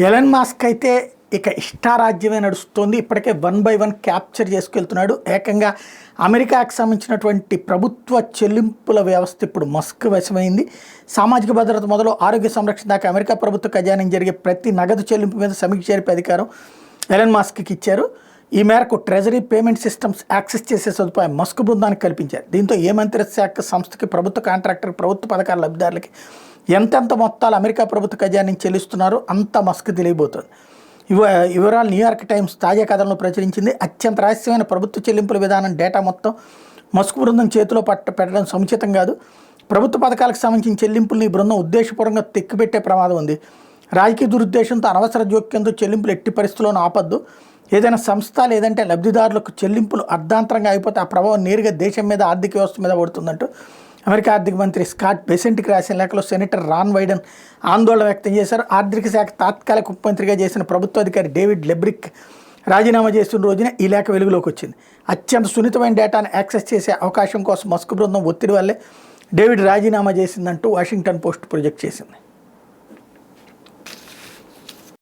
Elon Musk అయితే ఇక ఇష్టారాజ్యమే నడుస్తుంది. ఇప్పటికే 1 by 1 క్యాప్చర్ చేసుకెళ్తున్నాడు. ఏకంగా అమెరికాకు సంబంధించినటువంటి ప్రభుత్వ చెల్లింపుల వ్యవస్థ ఇప్పుడు మస్క్ వశమైంది. సామాజిక భద్రత మొదలు ఆరోగ్య సంరక్షణ దాకా అమెరికా ప్రభుత్వ ఖజానానికి జరిగే ప్రతి నగదు చెల్లింపు మీద సమీక్ష జరిపే అధికారం ఎలన్ మాస్క్కి ఇచ్చారు. ఈ మేరకు ట్రెజరీ పేమెంట్ సిస్టమ్స్ యాక్సెస్ చేసే సదుపాయం మస్క్ బృందానికి కల్పించారు. దీంతో ఏ మంత్రిత్వ శాఖ సంస్థకి, ప్రభుత్వ కాంట్రాక్టర్, ప్రభుత్వ పథకాల లబ్ధిదారులకి ఎంతెంత మొత్తాలు అమెరికా ప్రభుత్వ ఖజానానికి చెల్లిస్తున్నారో అంత మస్క్ తెలియబోతోంది. వివరాలు న్యూయార్క్ టైమ్స్ తాజా కథలను ప్రచురించింది. అత్యంత రహస్యమైన ప్రభుత్వ చెల్లింపుల విధానం డేటా మొత్తం మస్క్ బృందం చేతిలో పెట్టడం సముచితం కాదు. ప్రభుత్వ పథకాలకు సంబంధించిన చెల్లింపుల్ని ఈ బృందం ఉద్దేశపూర్వకంగా తెక్కిపెట్టే ప్రమాదం ఉంది. రాజకీయ దురుద్దేశంతో అనవసర జోక్యంతో చెల్లింపులు ఎట్టి పరిస్థితుల్లోనూ ఆపద్దు. ఏదైనా సంస్థ లేదంటే లబ్ధిదారులకు చెల్లింపులు అర్ధాంతరంగా అయిపోతే ఆ ప్రభావం నేరుగా దేశం మీద, ఆర్థిక వ్యవస్థ మీద పడుతుందంటూ అమెరికా ఆర్థిక మంత్రి స్కాట్ బెసెంట్కి రాసిన లేఖలో సెనేటర్ రాన్ వైడెన్ ఆందోళన వ్యక్తం చేశారు. ఆర్థిక శాఖ తాత్కాలిక ఉప మంత్రిగా చేసిన ప్రభుత్వ అధికారి డేవిడ్ లెబ్రిక్ రాజీనామా చేస్తున్న రోజున ఈ లేఖ వెలుగులోకి వచ్చింది. అత్యంత సున్నితమైన డేటాను యాక్సెస్ చేసే అవకాశం కోసం మస్క్ బృందం ఒత్తిడి వల్లే డేవిడ్ రాజీనామా చేసిందంటూ వాషింగ్టన్ పోస్ట్ ప్రొజెక్ట్ చేసింది.